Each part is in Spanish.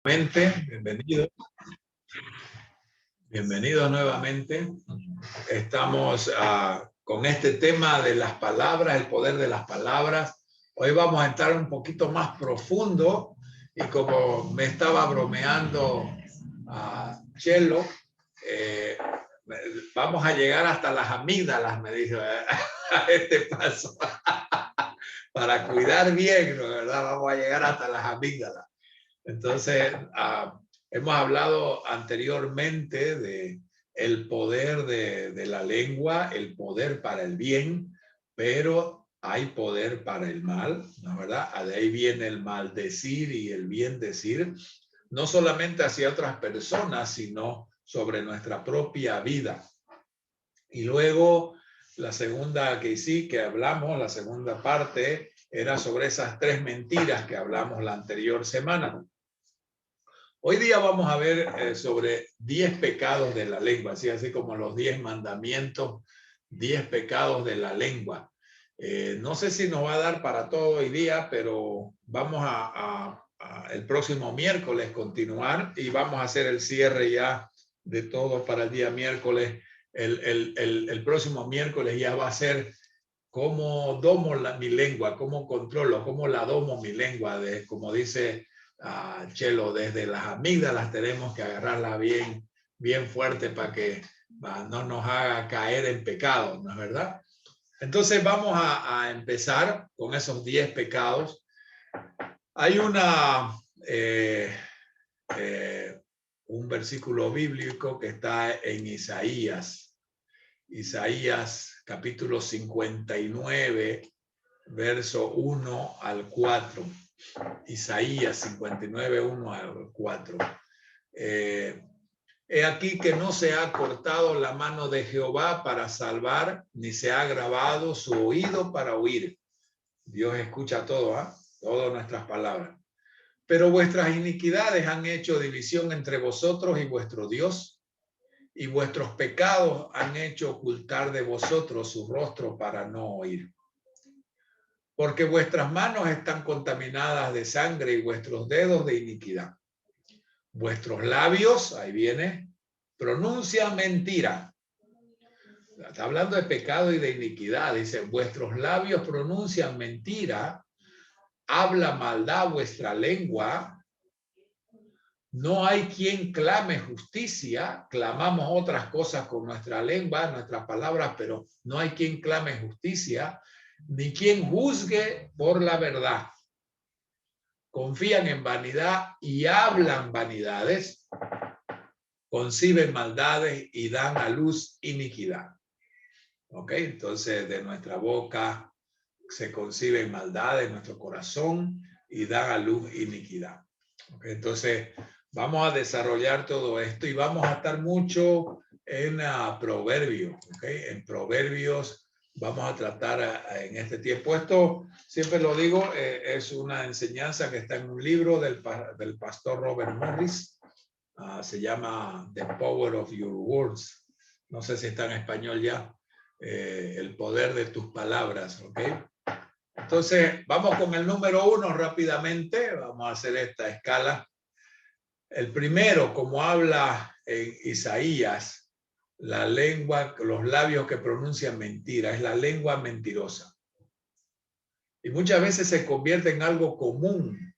Bienvenido. Bienvenido nuevamente. Estamos con este tema de las palabras, el poder de las palabras. Hoy vamos a entrar un poquito más profundo y como me estaba bromeando Chelo, vamos a llegar hasta las amígdalas, me dijo, a este paso. Para cuidar bien, ¿no? ¿Verdad? Vamos a llegar hasta las amígdalas. Entonces, hemos hablado anteriormente de el poder de la lengua, el poder para el bien, pero hay poder para el mal, ¿no es verdad? De ahí viene el maldecir y el bien decir, no solamente hacia otras personas, sino sobre nuestra propia vida. Y luego, la segunda que hablamos, la segunda parte, era sobre esas 3 mentiras que hablamos la anterior semana. Hoy día vamos a ver sobre 10 pecados de la lengua, así como los 10 mandamientos, 10 pecados de la lengua. No sé si nos va a dar para todo hoy día, pero vamos el próximo miércoles continuar y vamos a hacer el cierre ya de todo para el día miércoles. El próximo miércoles ya va a ser cómo domo mi lengua, cómo controlo, cómo la domo mi lengua, como dice Chelo, desde las amígdalas tenemos que agarrarla bien, bien fuerte para que no nos haga caer en pecado, ¿no es verdad? Entonces vamos a empezar con esos 10 pecados. Hay un versículo bíblico que está en Isaías capítulo 59, verso 1 al 4. Isaías 59, 1 al 4. He aquí que no se ha cortado la mano de Jehová para salvar, ni se ha grabado su oído para oír. Dios escucha todo, todas nuestras palabras. Pero vuestras iniquidades han hecho división entre vosotros y vuestro Dios, y vuestros pecados han hecho ocultar de vosotros su rostro para no oír. Porque vuestras manos están contaminadas de sangre y vuestros dedos de iniquidad. Vuestros labios, ahí viene, pronuncian mentira. Está hablando de pecado y de iniquidad. Dice, vuestros labios pronuncian mentira, habla maldad vuestra lengua. No hay quien clame justicia. Clamamos otras cosas con nuestra lengua, nuestras palabras, pero no hay quien clame justicia, ni quien juzgue por la verdad. Confían en vanidad y hablan vanidades, conciben maldades y dan a luz iniquidad. ¿Ok? Entonces, de nuestra boca se conciben maldades, en nuestro corazón, y dan a luz iniquidad. ¿Ok? Entonces, vamos a desarrollar todo esto y vamos a estar mucho en Proverbios. ¿Ok? En Proverbios vamos a tratar en este tiempo. Esto, siempre lo digo, es una enseñanza que está en un libro del pastor Robert Morris. Se llama The Power of Your Words. No sé si está en español ya. El poder de tus palabras, ¿ok? Entonces, vamos con el número 1 rápidamente. Vamos a hacer esta escala. El primero, como habla en Isaías, la lengua, los labios que pronuncian mentira, es la lengua mentirosa. Y muchas veces se convierte en algo común,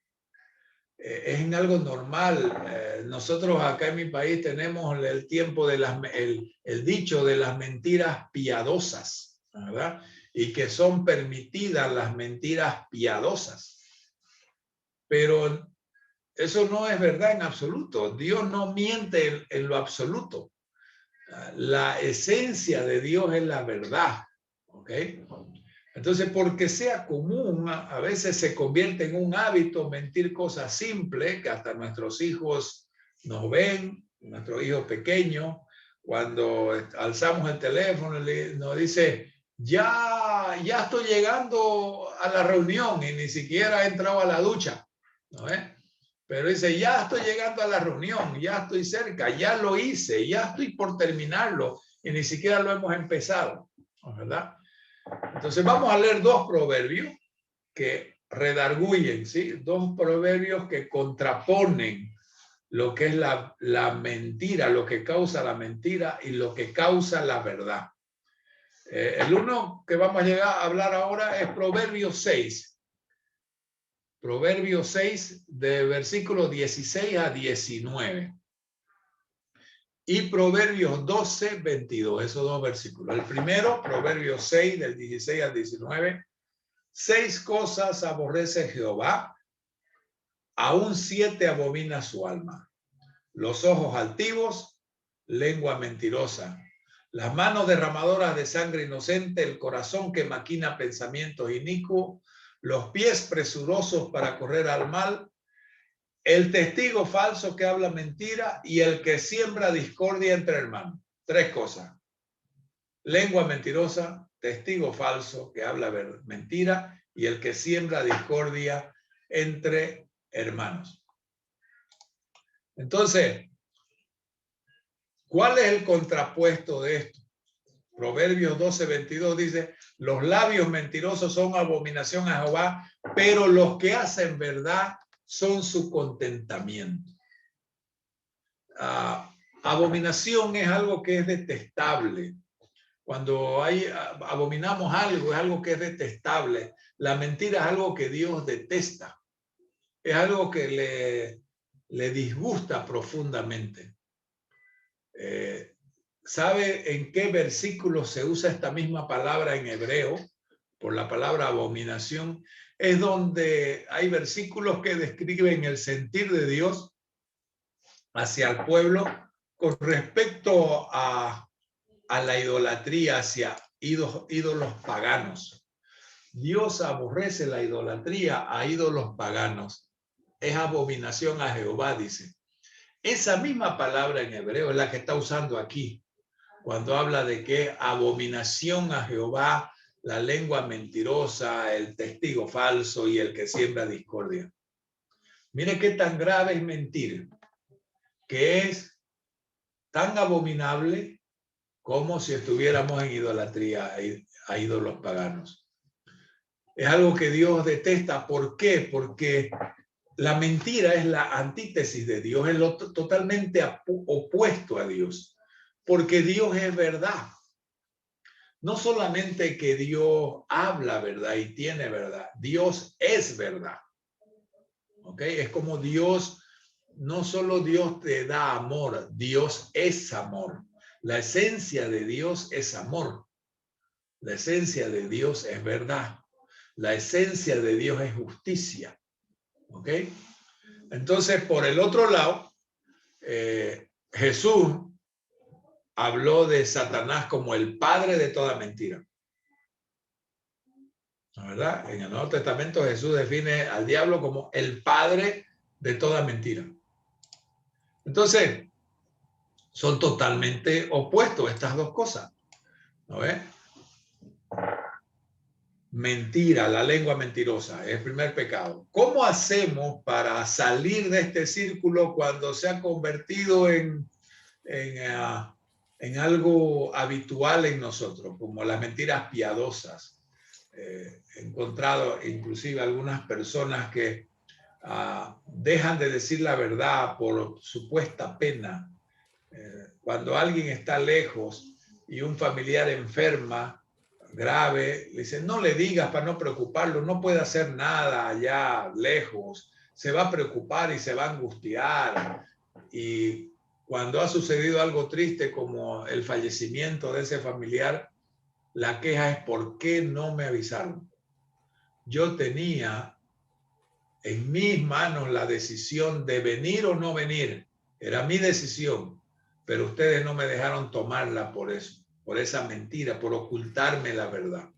es en algo normal. Nosotros acá en mi país tenemos el tiempo de el dicho de las mentiras piadosas, ¿verdad? Y que son permitidas las mentiras piadosas. Pero eso no es verdad en absoluto. Dios no miente en lo absoluto. La esencia de Dios es la verdad, ¿ok? Entonces, porque sea común, a veces se convierte en un hábito mentir cosas simples que hasta nuestros hijos nos ven, nuestros hijos pequeños, cuando alzamos el teléfono, nos dice, ya estoy llegando a la reunión y ni siquiera he entrado a la ducha, ¿no ves? Pero dice, ya estoy llegando a la reunión, ya estoy cerca, ya lo hice, ya estoy por terminarlo y ni siquiera lo hemos empezado, ¿no? ¿Verdad? Entonces vamos a leer 2 proverbios que redarguyen, ¿sí? 2 proverbios que contraponen lo que es la mentira, lo que causa la mentira y lo que causa la verdad. El uno que vamos a llegar a hablar ahora es Proverbios 6. Proverbios 6, de versículos 16 a 19. Y Proverbios 12, 22, esos dos versículos. El primero, Proverbios 6, del 16 al 19. 6 cosas aborrece Jehová, aún 7 abomina su alma: los ojos altivos, lengua mentirosa, las manos derramadoras de sangre inocente, el corazón que maquina pensamientos inicuos, los pies presurosos para correr al mal, el testigo falso que habla mentira y el que siembra discordia entre hermanos. 3 cosas: lengua mentirosa, testigo falso que habla mentira y el que siembra discordia entre hermanos. Entonces, ¿cuál es el contrapuesto de esto? Proverbios 12, 22 dice: los labios mentirosos son abominación a Jehová, pero los que hacen verdad son su contentamiento. Abominación es algo que es detestable. Cuando abominamos algo, es algo que es detestable. La mentira es algo que Dios detesta. Es algo que le disgusta profundamente. ¿Sabe en qué versículo se usa esta misma palabra en hebreo? Por la palabra abominación. Es donde hay versículos que describen el sentir de Dios hacia el pueblo con respecto a la idolatría, hacia ídolos paganos. Dios aborrece la idolatría a ídolos paganos. Es abominación a Jehová, dice. Esa misma palabra en hebreo es la que está usando aquí, cuando habla de que abominación a Jehová, la lengua mentirosa, el testigo falso y el que siembra discordia. Mire qué tan grave es mentir, que es tan abominable como si estuviéramos en idolatría a ídolos paganos. Es algo que Dios detesta. ¿Por qué? Porque la mentira es la antítesis de Dios, es lo totalmente opuesto a Dios, porque Dios es verdad. No solamente que Dios habla verdad y tiene verdad, Dios es verdad. ¿Ok? Es como Dios, no solo Dios te da amor, Dios es amor. La esencia de Dios es amor. La esencia de Dios es verdad. La esencia de Dios es justicia. ¿Ok? Entonces, por el otro lado, Jesús habló de Satanás como el padre de toda mentira. ¿Verdad? En el Nuevo Testamento Jesús define al diablo como el padre de toda mentira. Entonces, son totalmente opuestos estas dos cosas. ¿No ves? Mentira, la lengua mentirosa, es el primer pecado. ¿Cómo hacemos para salir de este círculo cuando se ha convertido en algo habitual en nosotros, como las mentiras piadosas? He encontrado inclusive algunas personas que dejan de decir la verdad por supuesta pena. Cuando alguien está lejos y un familiar enferma grave, le dicen: no le digas para no preocuparlo, no puede hacer nada allá lejos, se va a preocupar y se va a angustiar. Y cuando ha sucedido algo triste como el fallecimiento de ese familiar, la queja es: ¿por qué no me avisaron? Yo tenía en mis manos la decisión de venir o no venir. Era mi decisión, pero ustedes no me dejaron tomarla por eso, por esa mentira, por ocultarme la verdad.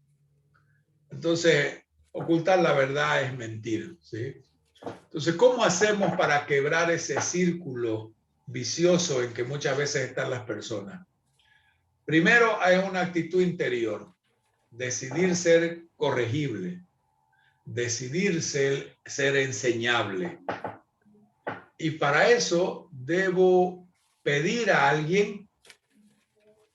Entonces, ocultar la verdad es mentir, ¿sí? Entonces, ¿cómo hacemos para quebrar ese círculo vicioso en que muchas veces están las personas? Primero, hay una actitud interior, decidir ser corregible, decidir ser enseñable. Y para eso debo pedir a alguien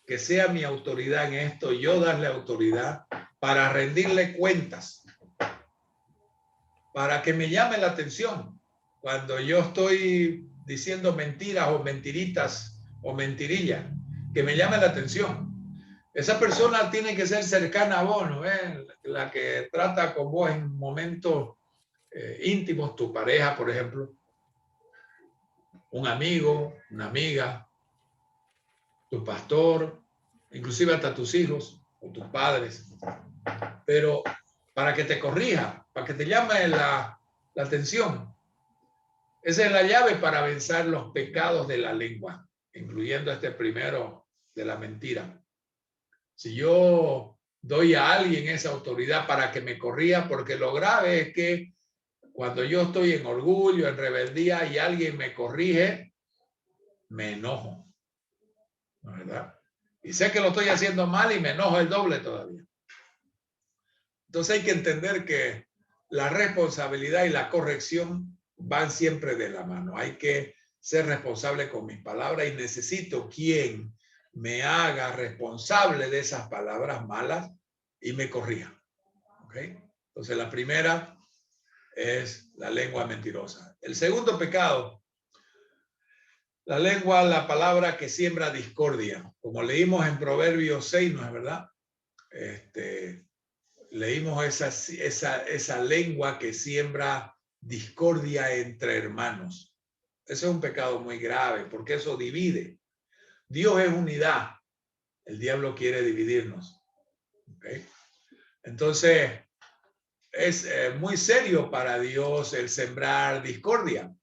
que sea mi autoridad en esto, yo darle autoridad para rendirle cuentas, para que me llame la atención. Cuando yo estoy diciendo mentiras o mentiritas o mentirillas que me llamen la atención. Esa persona tiene que ser cercana a vos, ¿no? La que trata con vos en momentos íntimos, tu pareja, por ejemplo, un amigo, una amiga, tu pastor, inclusive hasta tus hijos o tus padres. Pero para que te corrija, para que te llame la atención. Esa es la llave para vencer los pecados de la lengua, incluyendo este primero de la mentira. Si yo doy a alguien esa autoridad para que me corrija, porque lo grave es que cuando yo estoy en orgullo, en rebeldía y alguien me corrige, me enojo, ¿no es verdad? Y sé que lo estoy haciendo mal y me enojo el doble todavía. Entonces hay que entender que la responsabilidad y la corrección van siempre de la mano. Hay que ser responsable con mis palabras y necesito quien me haga responsable de esas palabras malas y me corrija. ¿Ok? Entonces la primera es la lengua mentirosa. El segundo pecado, la lengua, la palabra que siembra discordia. Como leímos en Proverbios 6, ¿no es verdad? Leímos esa lengua que siembra discordia entre hermanos. Ese es un pecado muy grave porque eso divide. Dios es unidad. El diablo quiere dividirnos. ¿Okay? Entonces, es muy serio para Dios el sembrar discordia.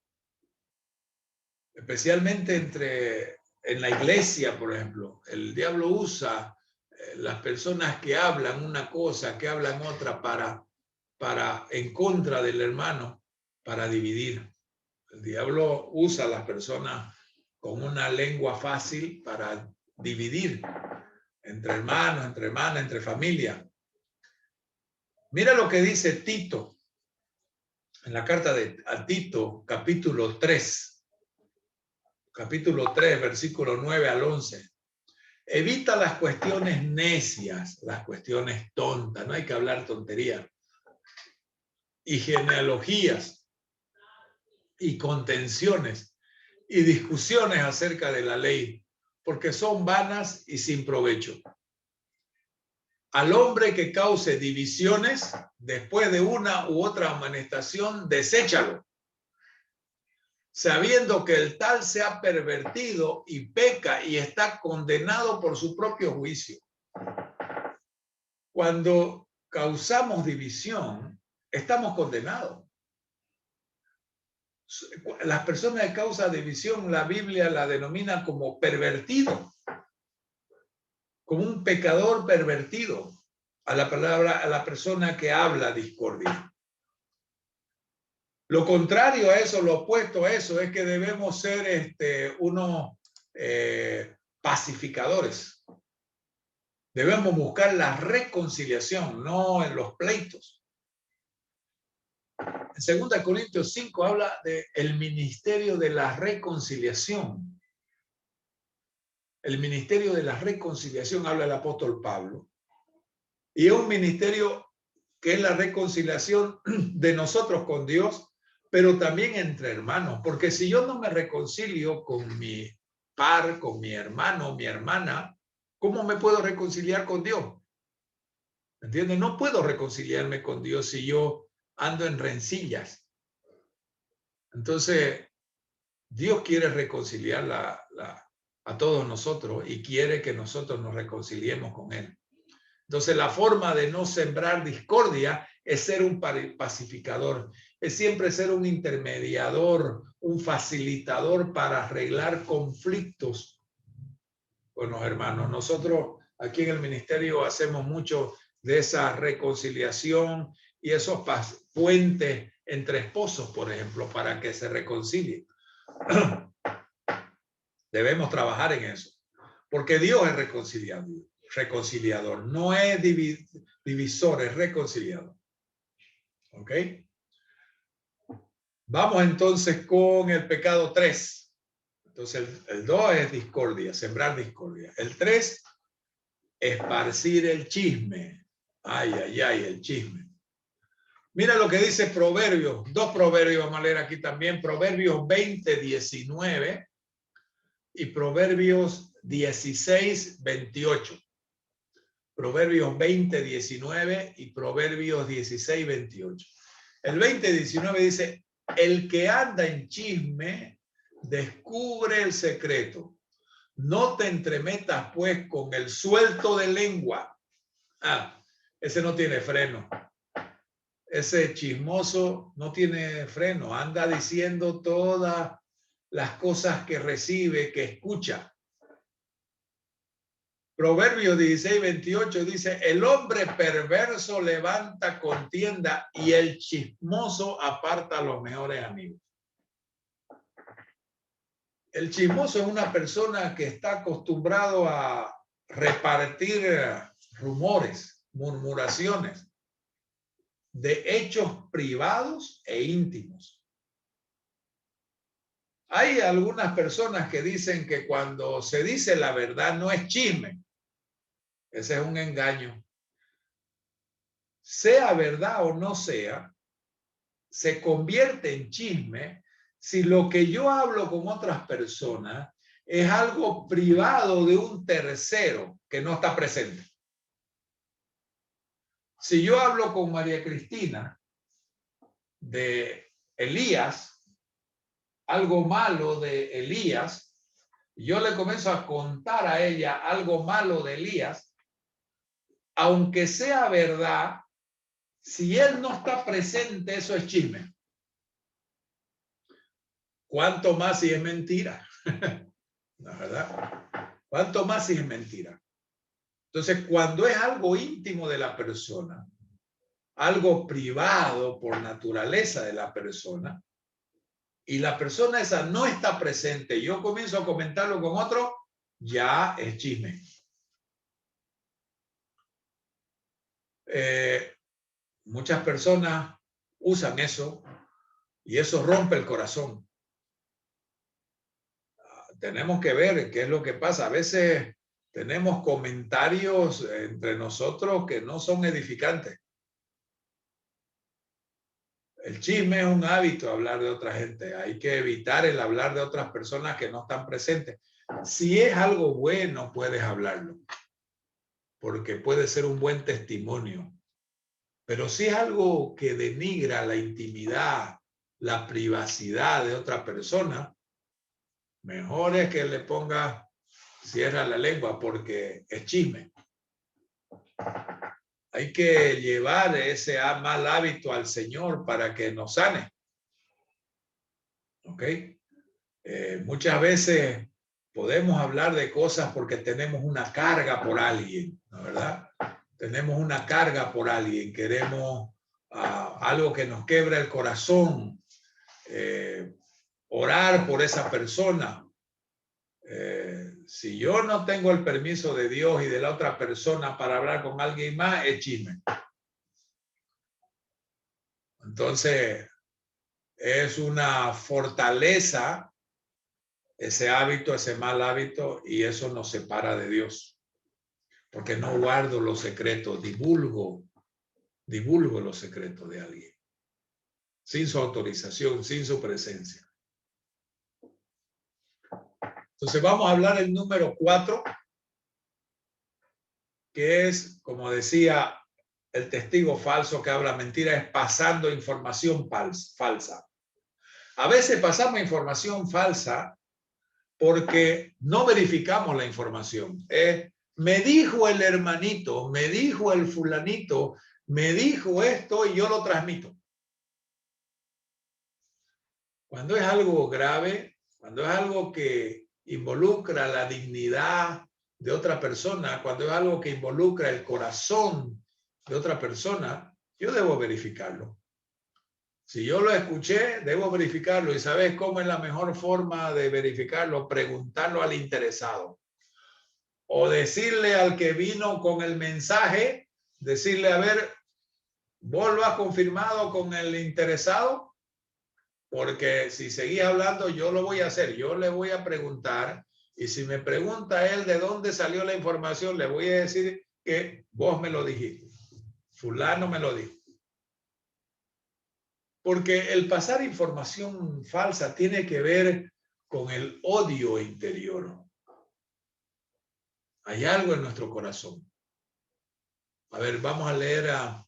Especialmente en la iglesia, por ejemplo. El diablo usa las personas que hablan una cosa, que hablan otra para en contra del hermano, para dividir. El diablo usa a las personas con una lengua fácil para dividir entre hermanos, entre hermanas, entre familia. Mira lo que dice Tito en la carta a Tito, capítulo 3, versículo 9 al 11. Evita las cuestiones necias, las cuestiones tontas, no hay que hablar tontería, y genealogías, y contenciones, y discusiones acerca de la ley, porque son vanas y sin provecho. Al hombre que cause divisiones, después de una u otra amonestación, deséchalo, sabiendo que el tal se ha pervertido y peca y está condenado por su propio juicio. Cuando causamos división, estamos condenados. Las personas que causan división, la Biblia la denomina como pervertido, como un pecador pervertido, a la persona que habla discordia. Lo contrario a eso, lo opuesto a eso, es que debemos ser unos pacificadores. Debemos buscar la reconciliación, no en los pleitos. En 2 Corintios 5 habla del ministerio de la reconciliación. El ministerio de la reconciliación habla el apóstol Pablo. Y es un ministerio que es la reconciliación de nosotros con Dios, pero también entre hermanos. Porque si yo no me reconcilio con mi par, con mi hermano, mi hermana, ¿cómo me puedo reconciliar con Dios? ¿Entiendes? No puedo reconciliarme con Dios si yo ando en rencillas. Entonces, Dios quiere reconciliar a todos nosotros y quiere que nosotros nos reconciliemos con Él. Entonces, la forma de no sembrar discordia es ser un pacificador, es siempre ser un intermediador, un facilitador para arreglar conflictos con los hermanos. Nosotros aquí en el ministerio hacemos mucho de esa reconciliación y esos puentes entre esposos, por ejemplo, para que se reconcilien. Debemos trabajar en eso, porque Dios es reconciliador, no es divisor, es reconciliador. ¿Ok? Vamos entonces con el pecado 3. Entonces el 2 es discordia, sembrar discordia. El 3, esparcir el chisme. Ay, ay, ay, el chisme. Mira lo que dice Proverbios, dos proverbios vamos a leer aquí también, Proverbios 20:19 y Proverbios 16:28. Proverbios 20:19 y Proverbios 16:28. El 20:19 dice, el que anda en chisme descubre el secreto. No te entremetas pues con el suelto de lengua. Ese no tiene freno. Ese chismoso no tiene freno. Anda diciendo todas las cosas que recibe, que escucha. Proverbios 16:28 dice, el hombre perverso levanta contienda y el chismoso aparta a los mejores amigos. El chismoso es una persona que está acostumbrado a repartir rumores, murmuraciones de hechos privados e íntimos. Hay algunas personas que dicen que cuando se dice la verdad no es chisme. Ese es un engaño. Sea verdad o no sea, se convierte en chisme si lo que yo hablo con otras personas es algo privado de un tercero que no está presente. Si yo hablo con María Cristina de Elías, algo malo de Elías, yo le comienzo a contar a ella algo malo de Elías, aunque sea verdad, si él no está presente, eso es chisme. ¿Cuánto más si es mentira? ¿No, verdad? ¿Cuánto más si es mentira? Entonces, cuando es algo íntimo de la persona, algo privado por naturaleza de la persona, y la persona esa no está presente, yo comienzo a comentarlo con otro, ya es chisme. Muchas personas usan eso y eso rompe el corazón. Tenemos que ver qué es lo que pasa. A veces tenemos comentarios entre nosotros que no son edificantes. El chisme es un hábito, hablar de otra gente. Hay que evitar el hablar de otras personas que no están presentes. Si es algo bueno, puedes hablarlo, porque puede ser un buen testimonio. Pero si es algo que denigra la intimidad, la privacidad de otra persona, mejor es que le ponga, cierra la lengua, porque es chisme. Hay que llevar ese mal hábito al Señor para que nos sane. ¿Ok? Muchas veces podemos hablar de cosas porque tenemos una carga por alguien, ¿no, verdad? Tenemos una carga por alguien, queremos algo que nos quebra el corazón, orar por esa persona. Si yo no tengo el permiso de Dios y de la otra persona para hablar con alguien más, es chisme. Entonces, es una fortaleza ese hábito, ese mal hábito, y eso nos separa de Dios. Porque no guardo los secretos, divulgo los secretos de alguien. Sin su autorización, sin su presencia. Entonces vamos a hablar el número 4, que es, como decía, el testigo falso que habla mentira, es pasando información falsa. A veces pasamos información falsa porque no verificamos la información. Me dijo el hermanito, me dijo el fulanito, me dijo esto y yo lo transmito. Cuando es algo grave, cuando es algo que involucra la dignidad de otra persona, cuando es algo que involucra el corazón de otra persona, yo debo verificarlo. Si yo lo escuché, debo verificarlo. ¿Y sabes cómo es la mejor forma de verificarlo? Preguntarlo al interesado. O decirle al que vino con el mensaje, decirle, a ver, ¿vos lo has confirmado con el interesado? Porque si seguís hablando, yo lo voy a hacer. Yo le voy a preguntar. Y si me pregunta él de dónde salió la información, le voy a decir que vos me lo dijiste. Fulano me lo dijo. Porque el pasar información falsa tiene que ver con el odio interior. Hay algo en nuestro corazón. A ver, vamos a leer a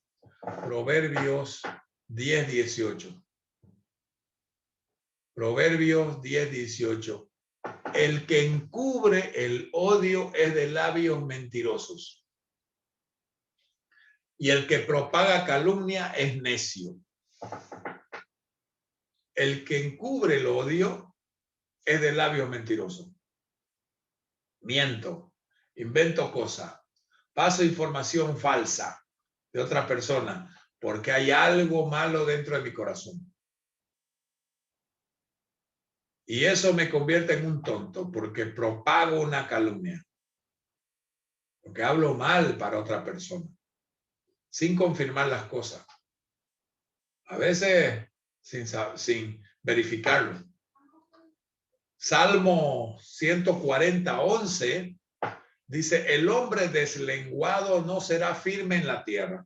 Proverbios 10:18. Proverbios 10:18. El que encubre el odio es de labios mentirosos. Y el que propaga calumnia es necio. El que encubre el odio es de labios mentirosos. Miento, invento cosas, paso información falsa de otra persona porque hay algo malo dentro de mi corazón. Y eso me convierte en un tonto porque propago una calumnia. Porque hablo mal para otra persona sin confirmar las cosas. A veces sin verificarlo. Salmo 140:11 dice, el hombre deslenguado no será firme en la tierra.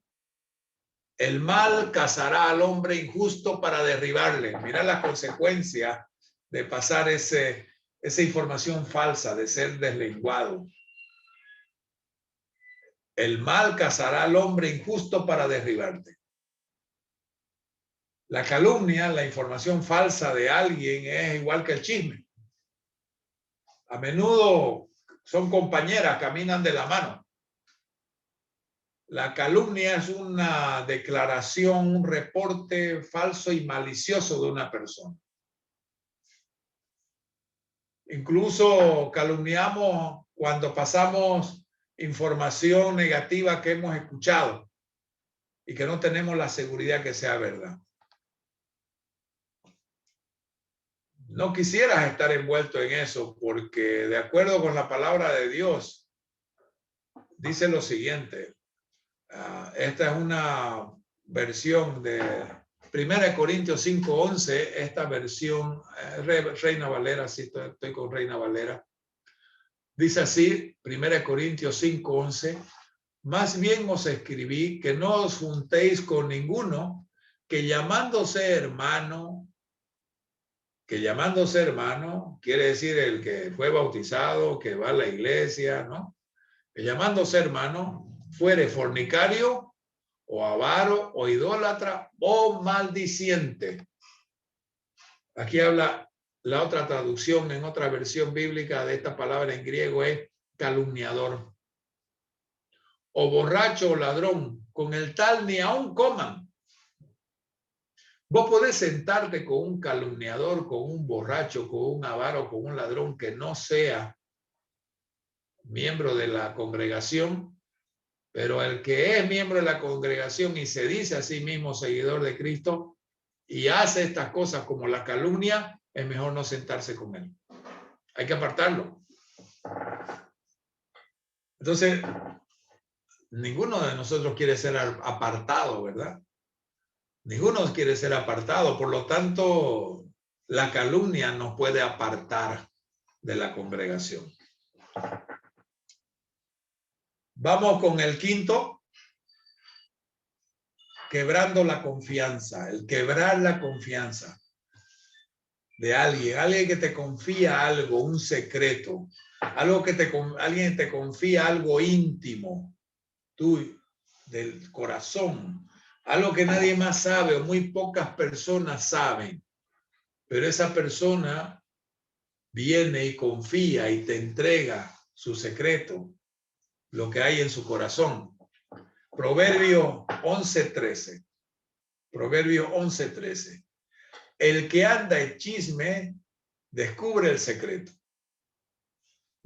El mal cazará al hombre injusto para derribarle. Mira la consecuencia de pasar esa información falsa, de ser deslenguado. El mal cazará al hombre injusto para derribarte. La calumnia, la información falsa de alguien es igual que el chisme. A menudo son compañeras, caminan de la mano. La calumnia es una declaración, un reporte falso y malicioso de una persona. Incluso calumniamos cuando pasamos información negativa que hemos escuchado y que no tenemos la seguridad que sea verdad. No quisieras estar envuelto en eso porque de acuerdo con la palabra de Dios, dice lo siguiente. Esta es una versión de 1 Corintios 5:11. Esta versión, Reina Valera, sí, estoy con Reina Valera. Dice así, 1 Corintios 5:11. Más bien os escribí que no os juntéis con ninguno que llamándose hermano, quiere decir el que fue bautizado, que va a la iglesia, ¿no? Que llamándose hermano, fuere fornicario, o avaro, o idólatra, o maldiciente. Aquí habla la otra traducción, en otra versión bíblica de esta palabra en griego es calumniador. O borracho o ladrón, con el tal ni aún coman. Vos podés sentarte con un calumniador, con un borracho, con un avaro, con un ladrón que no sea miembro de la congregación, pero el que es miembro de la congregación y se dice a sí mismo seguidor de Cristo y hace estas cosas como la calumnia, es mejor no sentarse con él. Hay que apartarlo. Entonces, ninguno de nosotros quiere ser apartado, ¿verdad? Ninguno quiere ser apartado, por lo tanto, la calumnia nos puede apartar de la congregación. Vamos con el quinto. Quebrando la confianza, el quebrar la confianza de alguien que te confía algo, un secreto, alguien te confía algo íntimo, tú, del corazón, algo que nadie más sabe o muy pocas personas saben, pero esa persona viene y confía y te entrega su secreto, lo que hay en su corazón. Proverbio 11:13. Proverbio 11:13. El que anda en chisme descubre el secreto,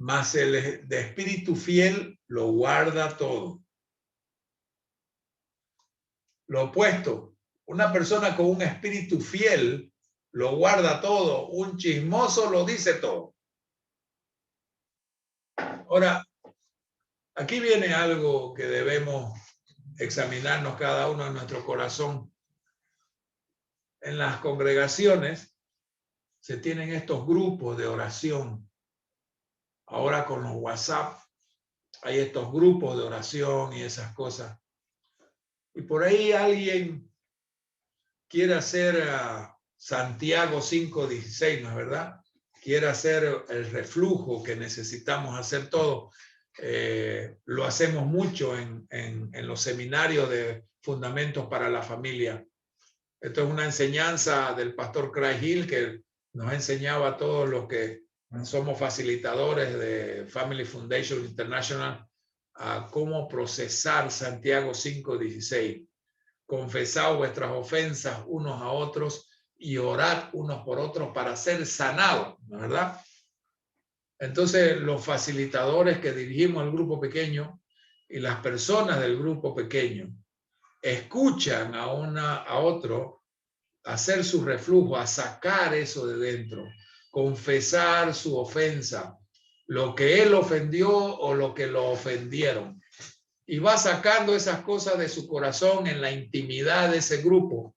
mas el de espíritu fiel lo guarda todo. Lo opuesto, una persona con un espíritu fiel lo guarda todo, un chismoso lo dice todo. Ahora, aquí viene algo que debemos examinarnos cada uno en nuestro corazón. En las congregaciones se tienen estos grupos de oración. Ahora con los WhatsApp hay estos grupos de oración y esas cosas. Y por ahí alguien quiere hacer Santiago 5:16, ¿no es verdad? Quiere hacer el reflujo que necesitamos hacer todo. Lo hacemos mucho en los seminarios de fundamentos para la familia. Esto es una enseñanza del pastor Craig Hill que nos enseñaba a todos los que somos facilitadores de Family Foundation International a cómo procesar Santiago 5:16. Confesad vuestras ofensas unos a otros y orad unos por otros para ser sanados, ¿no es verdad? Entonces, los facilitadores que dirigimos el grupo pequeño y las personas del grupo pequeño escuchan a otro hacer su reflujo, a sacar eso de dentro, confesar su ofensa, lo que él ofendió o lo que lo ofendieron. Y va sacando esas cosas de su corazón en la intimidad de ese grupo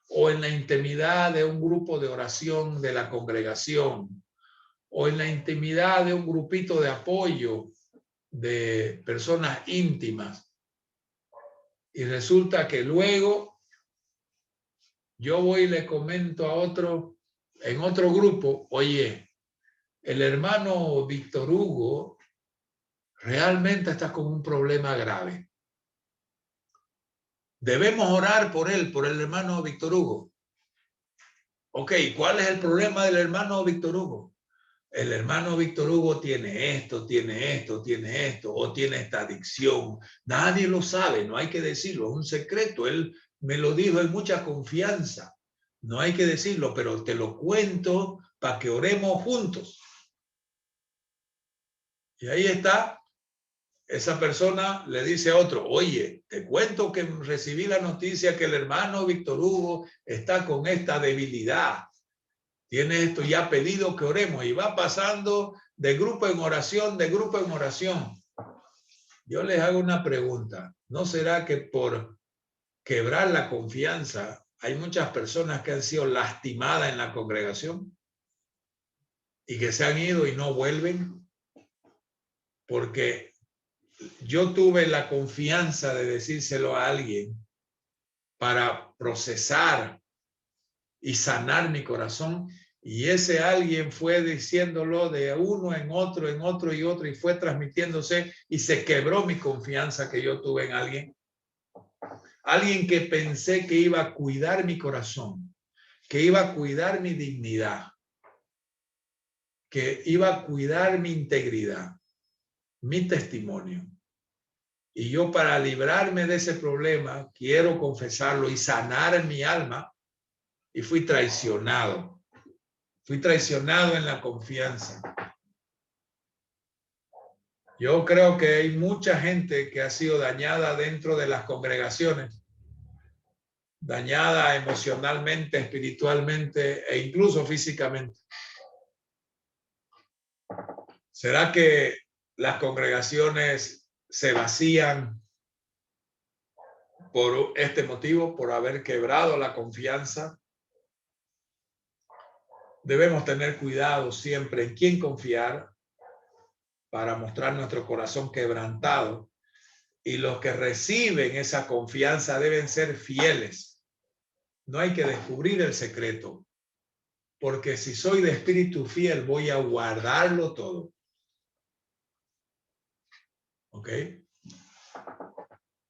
o en la intimidad de un grupo de oración de la congregación o en la intimidad de un grupito de apoyo de personas íntimas. Y resulta que luego yo voy y le comento a otro, en otro grupo, oye, el hermano Víctor Hugo realmente está con un problema grave. Debemos orar por él, por el hermano Víctor Hugo. Ok, ¿cuál es el problema del hermano Víctor Hugo? El hermano Víctor Hugo tiene esto, o tiene esta adicción. Nadie lo sabe, no hay que decirlo, es un secreto. Él me lo dijo en mucha confianza. No hay que decirlo, pero te lo cuento para que oremos juntos. Y ahí está. Esa persona le dice a otro, oye, te cuento que recibí la noticia que el hermano Víctor Hugo está con esta debilidad. Tiene esto, y ha pedido que oremos. Y va pasando de grupo en oración, de grupo en oración. Yo les hago una pregunta. ¿No será que por quebrar la confianza hay muchas personas que han sido lastimadas en la congregación y que se han ido y no vuelven? Porque yo tuve la confianza de decírselo a alguien para procesar y sanar mi corazón, y ese alguien fue diciéndolo de uno en otro y otro, y fue transmitiéndose, y se quebró mi confianza que yo tuve en alguien. Alguien que pensé que iba a cuidar mi corazón, que iba a cuidar mi dignidad, que iba a cuidar mi integridad, mi testimonio. Y yo, para librarme de ese problema, quiero confesarlo y sanar mi alma, y fui traicionado. Fui traicionado en la confianza. Yo creo que hay mucha gente que ha sido dañada dentro de las congregaciones, dañada emocionalmente, espiritualmente e incluso físicamente. ¿Será que las congregaciones se vacían por este motivo, por haber quebrado la confianza? Debemos tener cuidado siempre en quién confiar para mostrar nuestro corazón quebrantado, y los que reciben esa confianza deben ser fieles. No hay que descubrir el secreto, porque si soy de espíritu fiel voy a guardarlo todo. ¿Ok?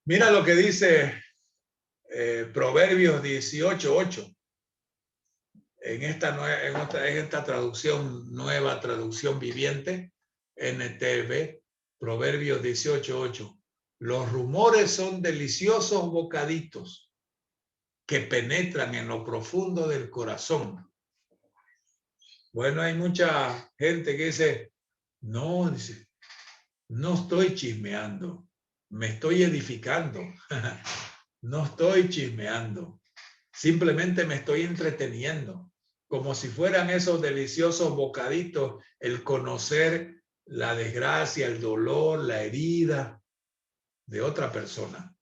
Mira lo que dice Proverbios 18:8. En esta traducción, nueva traducción viviente, NTV, Proverbios 18:8. Los rumores son deliciosos bocaditos que penetran en lo profundo del corazón. Bueno, hay mucha gente que dice, no estoy chismeando, me estoy edificando. No estoy chismeando, simplemente me estoy entreteniendo, como si fueran esos deliciosos bocaditos, el conocer la desgracia, el dolor, la herida de otra persona.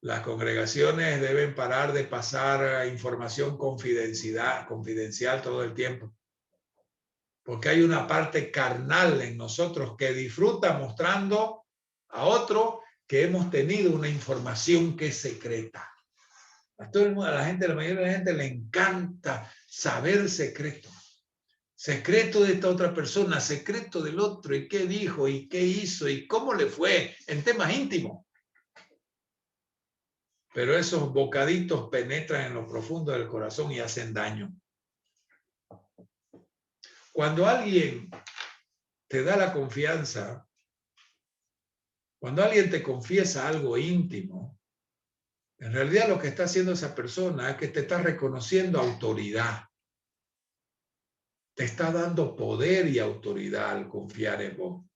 Las congregaciones deben parar de pasar información confidencial todo el tiempo, porque hay una parte carnal en nosotros que disfruta mostrando a otro que hemos tenido una información que es secreta. A todo el mundo, a la gente, la mayoría de la gente le encanta saber secretos. Secreto de esta otra persona, secreto del otro, y qué dijo, y qué hizo, y cómo le fue, en temas íntimos. Pero esos bocaditos penetran en lo profundo del corazón y hacen daño. Cuando alguien te da la confianza, cuando alguien te confiesa algo íntimo, en realidad lo que está haciendo esa persona es que te está reconociendo autoridad. Te está dando poder y autoridad al confiar en vos.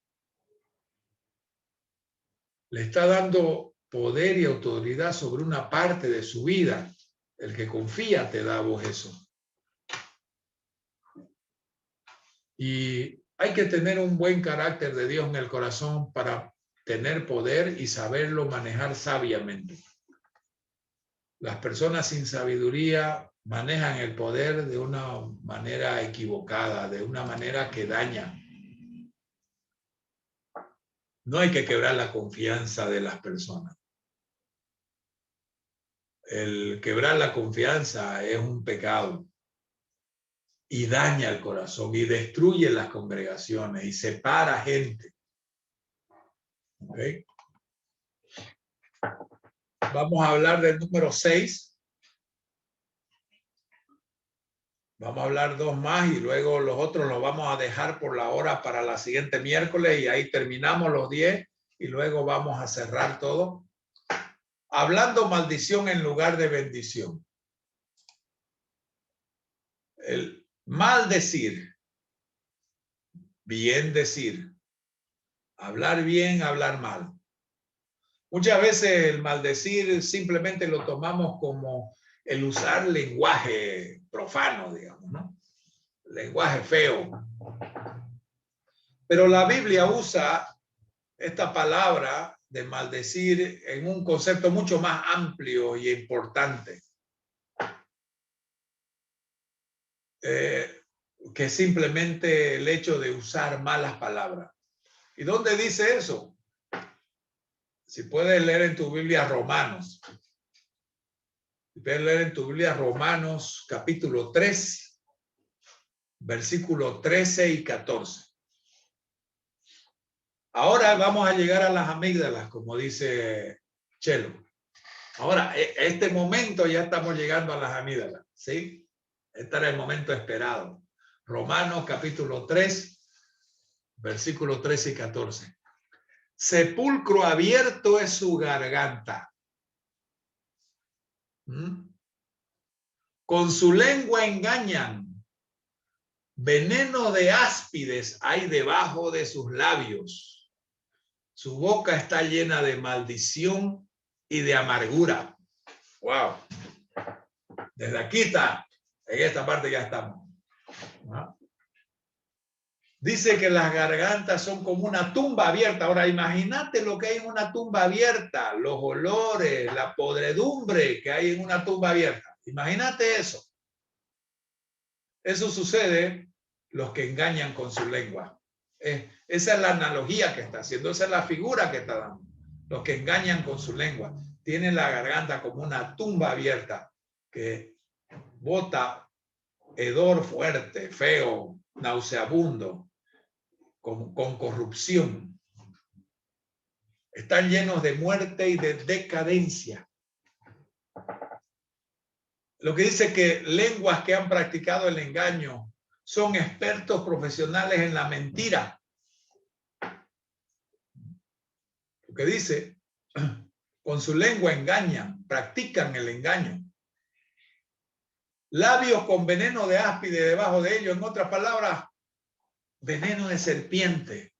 Le está dando poder y autoridad sobre una parte de su vida. El que confía te da a vos eso. Y hay que tener un buen carácter de Dios en el corazón para tener poder y saberlo manejar sabiamente. Las personas sin sabiduría manejan el poder de una manera equivocada, de una manera que daña. No hay que quebrar la confianza de las personas. El quebrar la confianza es un pecado y daña el corazón y destruye las congregaciones y separa gente. ¿Okay? Vamos a hablar del número 6. Vamos a hablar 2 más y luego los otros los vamos a dejar por la hora para la siguiente miércoles y ahí terminamos los 10 y luego vamos a cerrar todo. Hablando maldición en lugar de bendición. El maldecir, bien decir, hablar bien, hablar mal. Muchas veces el maldecir simplemente lo tomamos como el usar lenguaje profano, digamos, ¿no? Lenguaje feo. Pero la Biblia usa esta palabra de maldecir en un concepto mucho más amplio y importante. Que simplemente el hecho de usar malas palabras. ¿Y dónde dice eso? Si puedes leer en tu Biblia Romanos. Si puedes leer en tu Biblia Romanos capítulo 3, versículos 13 y 14. Ahora vamos a llegar a las amígdalas, como dice Chelo. Ahora, este momento ya estamos llegando a las amígdalas, ¿sí? Este era el momento esperado. Romanos capítulo 3, versículos 13 y 14. Sepulcro abierto es su garganta. Con su lengua engañan. Veneno de áspides hay debajo de sus labios. Su boca está llena de maldición y de amargura. Wow. Desde aquí está. En esta parte ya estamos. ¿No? Dice que las gargantas son como una tumba abierta. Ahora, imagínate lo que hay en una tumba abierta, los olores, la podredumbre que hay en una tumba abierta. Imagínate eso. Eso sucede los que engañan con su lengua. Esa es la analogía que está haciendo, esa es la figura que está dando. Los que engañan con su lengua tienen la garganta como una tumba abierta que bota hedor fuerte, feo, nauseabundo, con corrupción. Están llenos de muerte y de decadencia. Lo que dice que lenguas que han practicado el engaño son expertos profesionales en la mentira. Lo que dice, con su lengua engañan, practican el engaño. Labios con veneno de áspide debajo de ellos, en otras palabras, veneno de serpiente.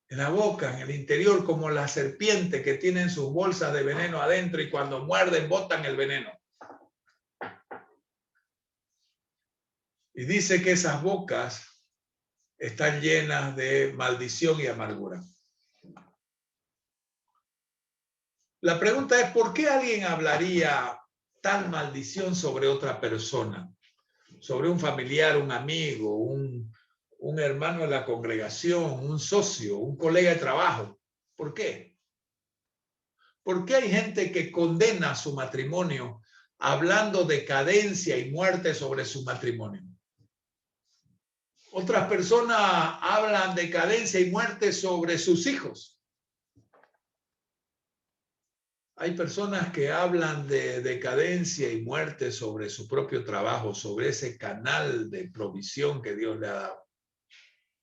En la boca, en el interior, como la serpiente que tienen sus bolsas de veneno adentro y cuando muerden botan el veneno. Y dice que esas bocas están llenas de maldición y amargura. La pregunta es, ¿por qué alguien hablaría tal maldición sobre otra persona? Sobre un familiar, un amigo, un hermano de la congregación, un socio, un colega de trabajo. ¿Por qué? ¿Por qué hay gente que condena su matrimonio hablando de cadencia y muerte sobre su matrimonio? Otras personas hablan de cadencia y muerte sobre sus hijos. Hay personas que hablan de decadencia y muerte sobre su propio trabajo, sobre ese canal de provisión que Dios le ha dado,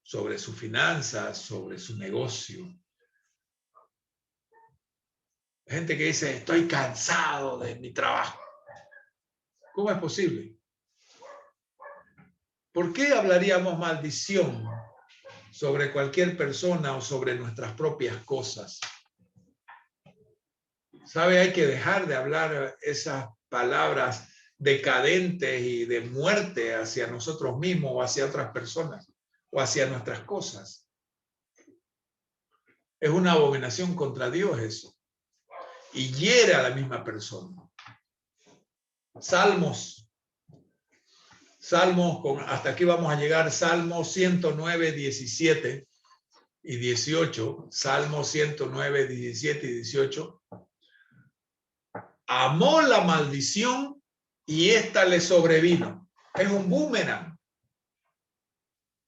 sobre sus finanzas, sobre su negocio. Gente que dice, estoy cansado de mi trabajo. ¿Cómo es posible? ¿Por qué hablaríamos maldición sobre cualquier persona o sobre nuestras propias cosas? ¿Sabe? Hay que dejar de hablar esas palabras decadentes y de muerte hacia nosotros mismos o hacia otras personas o hacia nuestras cosas. Es una abominación contra Dios eso. Y hiere a la misma persona. Salmos, hasta aquí vamos a llegar, Salmos 109, 17 y 18. Salmos 109, 17 y 18. Amó la maldición y ésta le sobrevino. Es un boomerang.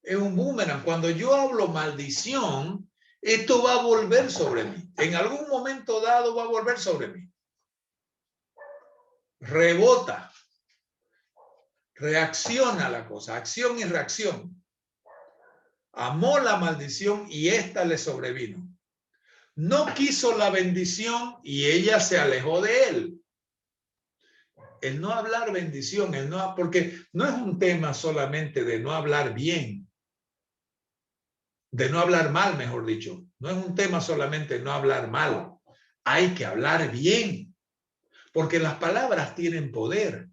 Es un boomerang. Cuando yo hablo maldición, esto va a volver sobre mí. En algún momento dado va a volver sobre mí. Rebota. Reacciona la cosa. Acción y reacción. Amó la maldición y ésta le sobrevino. No quiso la bendición y ella se alejó de él. El no hablar bendición, porque no es un tema solamente de no hablar bien, de no hablar mal, mejor dicho. No es un tema solamente de no hablar mal. Hay que hablar bien, porque las palabras tienen poder.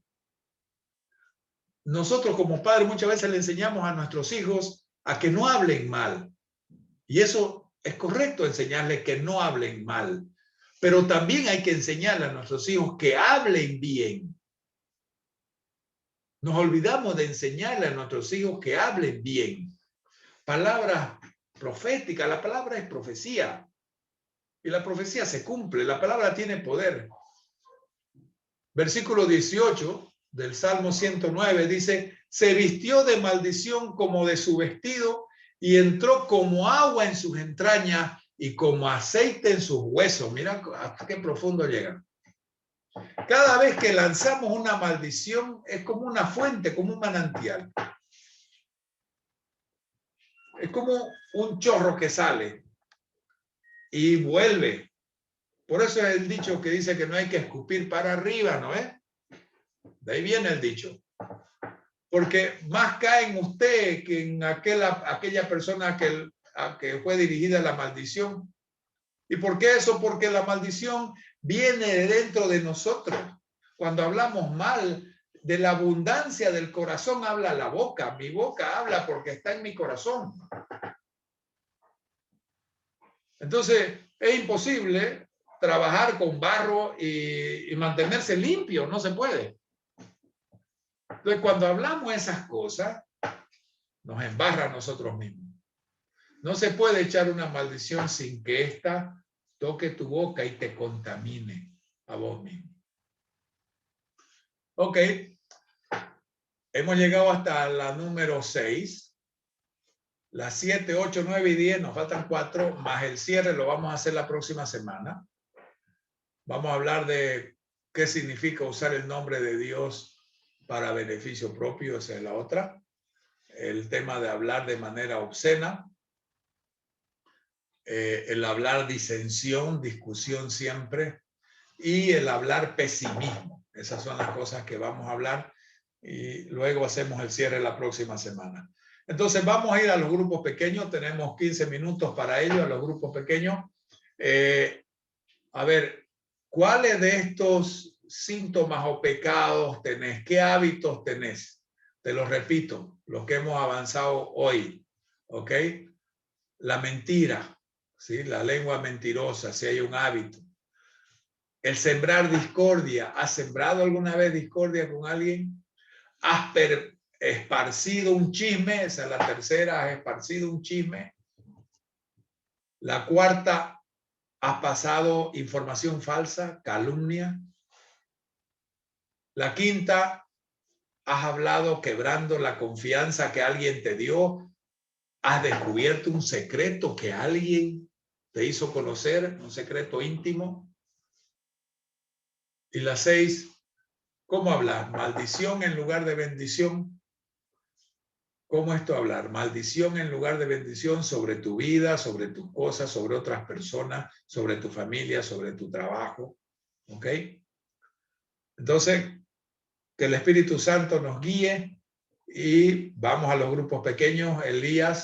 Nosotros como padres muchas veces le enseñamos a nuestros hijos a que no hablen mal. Y eso es correcto, enseñarles que no hablen mal. Pero también hay que enseñarle a nuestros hijos que hablen bien. Nos olvidamos de enseñarle a nuestros hijos que hablen bien. Palabras proféticas, la palabra es profecía. Y la profecía se cumple, la palabra tiene poder. Versículo 18 del Salmo 109 dice, se vistió de maldición como de su vestido y entró como agua en sus entrañas y como aceite en sus huesos. Mira hasta qué profundo llega. Cada vez que lanzamos una maldición es como una fuente, como un manantial. Es como un chorro que sale y vuelve. Por eso es el dicho que dice que no hay que escupir para arriba, ¿no es? De ahí viene el dicho. Porque más cae en usted que en aquella persona a que fue dirigida la maldición. ¿Y por qué eso? Porque la maldición viene de dentro de nosotros. Cuando hablamos mal, de la abundancia del corazón habla la boca. Mi boca habla porque está en mi corazón. Entonces, es imposible trabajar con barro y mantenerse limpio. No se puede. Entonces, cuando hablamos esas cosas, nos embarra a nosotros mismos. No se puede echar una maldición sin que ésta toque tu boca y te contamine a vos mismo. Ok. Hemos llegado hasta la número 6. Las 7, 8, 9 y 10, nos faltan 4, más el cierre lo vamos a hacer la próxima semana. Vamos a hablar de qué significa usar el nombre de Dios para beneficio propio, esa es la otra. El tema de hablar de manera obscena. El hablar disensión, discusión siempre. Y el hablar pesimismo. Esas son las cosas que vamos a hablar. Y luego hacemos el cierre la próxima semana. Entonces vamos a ir a los grupos pequeños. Tenemos 15 minutos para ello, a los grupos pequeños. A ver, ¿cuáles de estos síntomas o pecados tenés? ¿Qué hábitos tenés? Te los repito, los que hemos avanzado hoy. ¿Ok? La mentira, ¿sí? La lengua mentirosa, si hay un hábito. El sembrar discordia. ¿Has sembrado alguna vez discordia con alguien? ¿Has esparcido un chisme? Esa es la tercera. ¿Has esparcido un chisme? La cuarta, ¿Has pasado información falsa, calumnia? La quinta, has hablado quebrando la confianza que alguien te dio. ¿Has descubierto un secreto que alguien te hizo conocer, un secreto íntimo? Y la 6, ¿cómo hablar? ¿Maldición en lugar de bendición? ¿Cómo esto hablar? Maldición en lugar de bendición sobre tu vida, sobre tus cosas, sobre otras personas, sobre tu familia, sobre tu trabajo. ¿Ok? Entonces, que el Espíritu Santo nos guíe y vamos a los grupos pequeños. Elías,